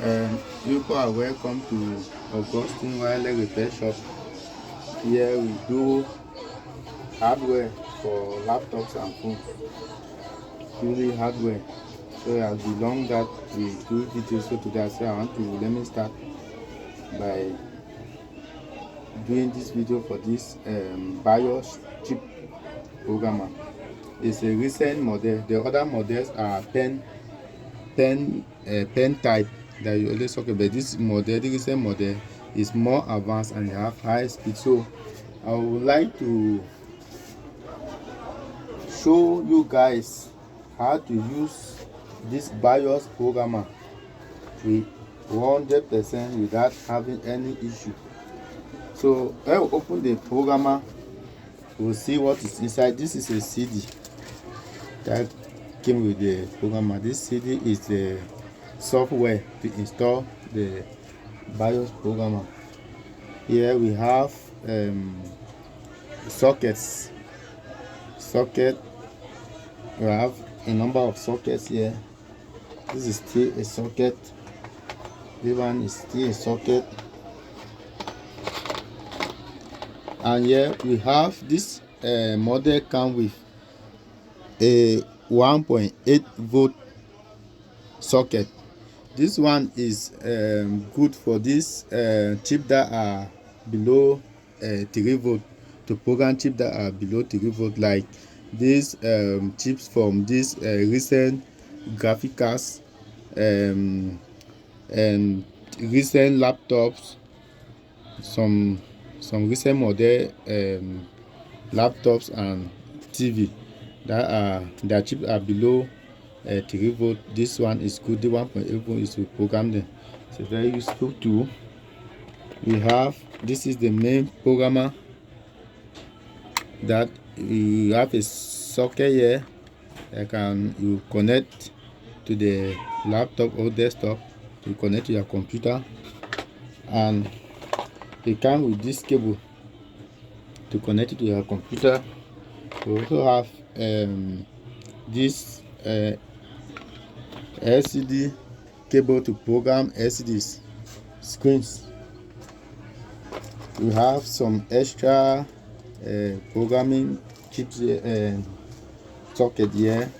You are welcome to Augustine Wireless Repair Shop. Here we do hardware for laptops and phones, purely hardware. So it has been long that we do details. So today I say let me start by doing this video for this BIOS chip programmer. It's a recent model. The other models are pen type that you always talk about. This model, the recent model, is more advanced and have high speed. So I would like to show you guys how to use this BIOS programmer with 100% without having any issue. So when we open the programmer, we'll see what is inside. This is a CD that came with the programmer. This CD is the software to install the BIOS programmer. Here we have sockets. We have a number of sockets here. This is still a socket. This one is still a socket. And here we have this model come with a 1.8 volt socket. This one is good for this chip that are below 3 volt, to program chip that are below 3 volt, like these chips from this recent graphic cards and recent laptops, some recent model laptops and TV that are their chips are below 3 volt. This one is good. The 1.8 volt is to program them. It's a very useful tool. We have, this is the main programmer, that you have a socket here that you connect to the laptop or desktop. You connect to your computer, and it comes with this cable to connect it to your computer. We also have this LCD cable to program LCD screens. We have some extra programming chips socket here.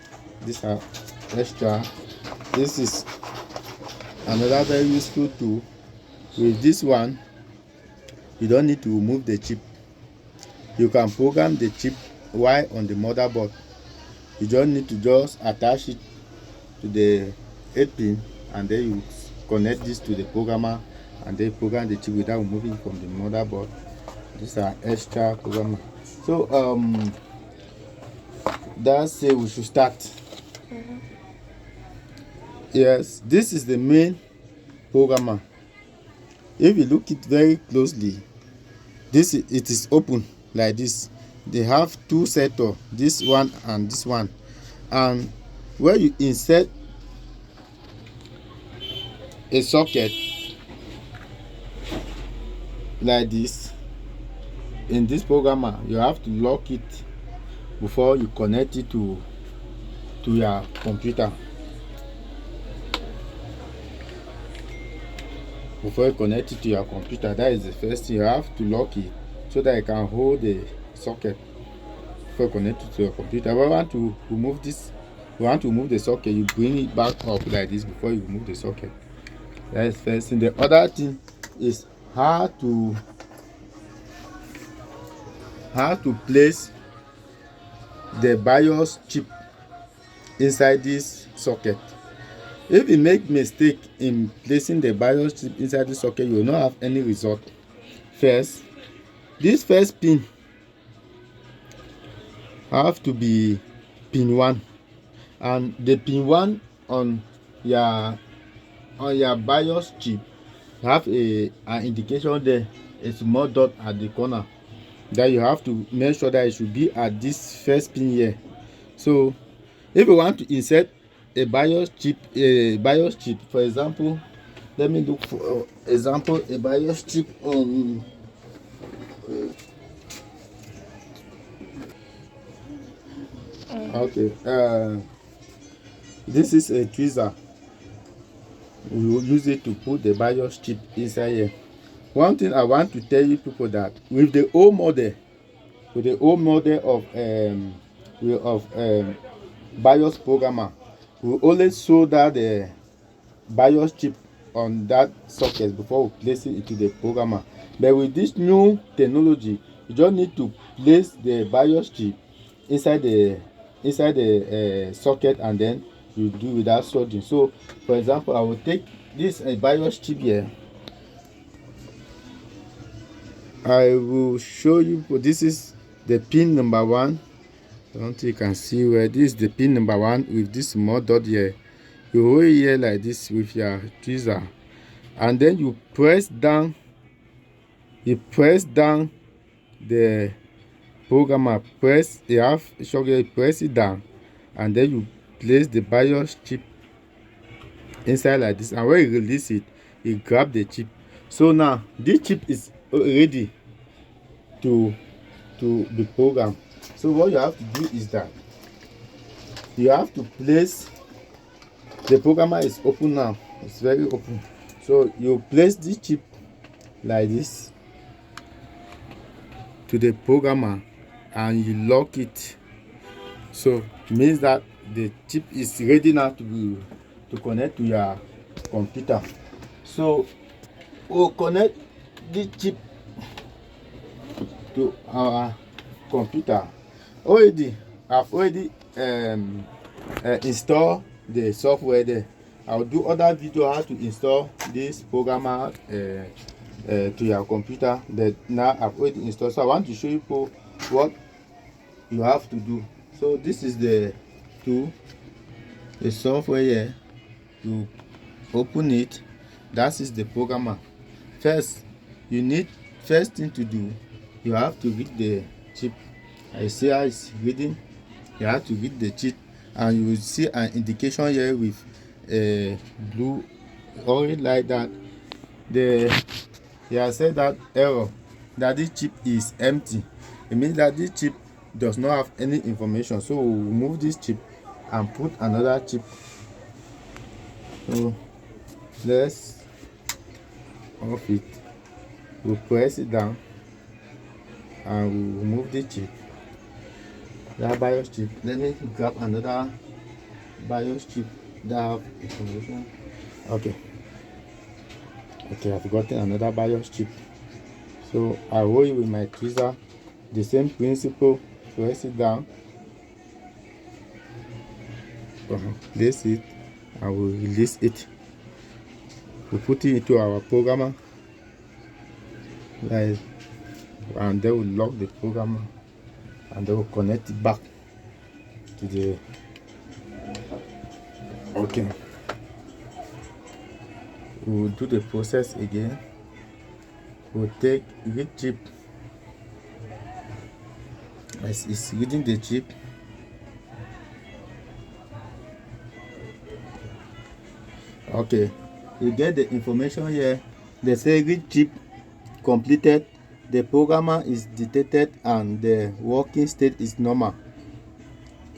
These are extra. This is another very useful tool. With this one, you don't need to remove the chip. You can program the chip while on the motherboard. You don't need to just attach it to the 8 pin and then you connect this to the programmer and then program the chip without removing from the motherboard. These are extra programmer. So that's it, we should start. Yes, this is the main programmer. If you look it very closely, it is open like this. They have two setup, this one and this one, and where you insert a socket like this in this programmer, you have to lock it before you connect it to your computer. Before you connect it to your computer, that is the first thing. You have to lock it so that you can hold the socket before you connect it to your computer. If you want to remove this, you want to remove the socket, you bring it back up like this before you remove the socket. That is first thing. The other thing is how to place the BIOS chip inside this socket. If you make mistake in placing the BIOS chip inside the socket, you will not have any result. First, this first pin have to be pin 1, and the pin 1 on your BIOS chip have an indication there, a small dot at the corner, that you have to make sure that it should be at this first pin here. So if you want to insert a BIOS chip, for example, let me look for example, a BIOS chip on okay, this is a tweezer. we will use it to put the BIOS chip inside here. One thing I want to tell you people, that with the old model of BIOS programmer, we always solder the BIOS chip on that socket before we place it into the programmer. But with this new technology, you just need to place the BIOS chip inside the socket, and then you do without soldering. So for example, I will take this BIOS chip here. I will show you. This is the pin number 1. I don't think you can see where this is the pin number 1 with this small dot here. You hold it here like this with your tweezer, and then you press down the programmer. Press it down, and then you place the BIOS chip inside like this, and when you release it, you grab the chip. So now this chip is ready to be programmed. So what you have to do is that you have to place the programmer. Is open now, it's very open. So you place this chip like this to the programmer, and you lock it. So it means that the chip is ready now to connect to your computer. So we'll connect this chip to our computer. I've already installed the software there. I'll do other video how to install this programmer to your computer. That now I've already installed. So I want to show you what you have to do. So this is the software here. You open it. That is the programmer. First thing to do, you have to read the chip. I see how it's reading. You have to read the chip, and you will see an indication here with a blue orange like that. They have said that error, that this chip is empty. It means that this chip does not have any information. So we'll remove this chip and put another chip. So let's off it. We'll press it down, and we'll remove the chip, that BIOS chip. Let me grab another BIOS chip that have information. Okay, I've gotten another BIOS chip. So I hold it with my tweezer. The same principle. Press it down, place it, and we'll release it. We put it into our programmer, and then we'll lock the programmer, and then we'll connect it back to the we'll do the process again. We'll take the chip. As it's reading the chip, you get the information here. They say read chip completed, the programmer is detected, and the working state is normal.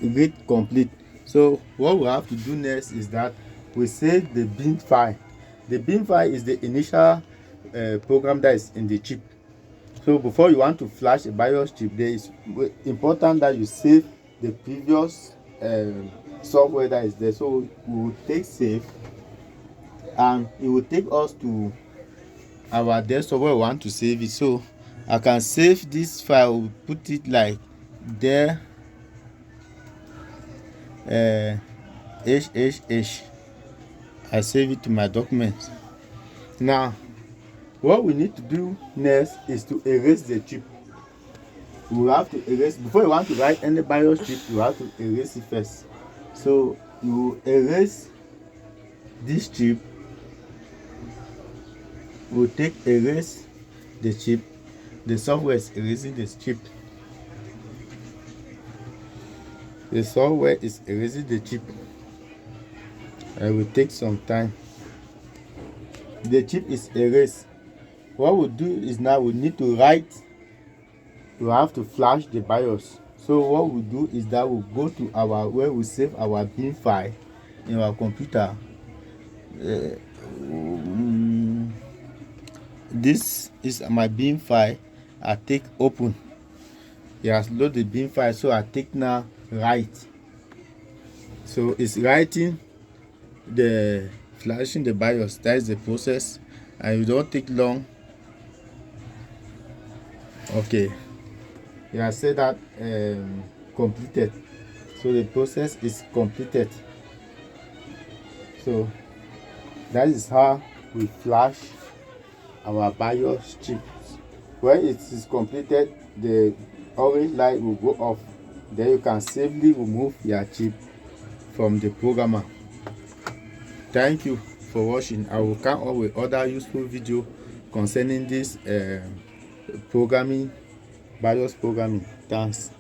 Read complete. So what we have to do next is that we save the bin file. The bin file is the initial program that is in the chip. So before you want to flash a BIOS chip, there is important that you save the previous software that is there. So we will take save, and it will take us to our desktop where we want to save it. So I can save this file, put it like there, I save it to my documents. Now what we need to do next is to erase the chip. We have to erase, before you want to write any BIOS chip, you have to erase it first. So you erase this chip. We'll erase the chip. The software is erasing this chip. The software is erasing the chip. It will take some time. The chip is erased. What we'll do is now we need to write. We have to flash the BIOS. So what we'll do is that we'll go to where we save our bin file in our computer. This is my bin file. I take open. It has loaded the bin file, so I take now write. So it's writing the flashing the BIOS. That is the process, and it don't take long. Okay, it has said that completed. So the process is completed. So that is how we flash our BIOS chip. When it is completed, the orange light will go off. Then you can safely remove your chip from the programmer. Thank you for watching. I will come up with other useful video concerning this programming, BIOS programming. Thanks.